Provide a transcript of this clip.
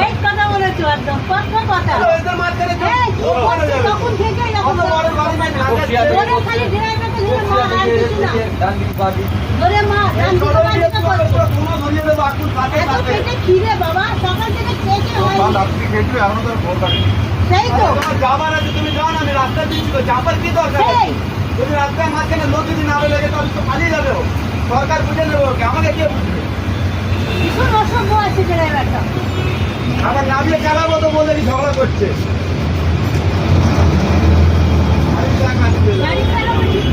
এই কথা বলেছো একদম কথা এদের মাঝখানে তখন থেকে অত বড় গাড়ি নাই ধরে খালি ড্রাইভারকে ধরে মা আর কিছু না ধরে মা ডান দিকে বাঁ দিকে করছে কোনো ধরিয়ে দেবো আকুল কাটে এত পেটে খিদে বাবা সকাল থেকে খেতে হয় রাত্রি খেয়েছিল এখনো তো ফোন কাটি সেই তো তোমার যাবার আছে তুমি যাও না আমি রাস্তা দিচ্ছি তো যাবার কি দরকার সেই তুমি রাস্তায় মাঝখানে লোক যদি না লেগে তাহলে তো পালিয়ে যাবে ও। সরকার বুঝে নেবে ওকে আমাকে কে বুঝবে ভীষণ অসভ্য আছে ড্রাইভারটা আবার নামিয়ে চালাবো তো বলে কি ঝগড়া করছে গাড়ি চালাবো ঠিক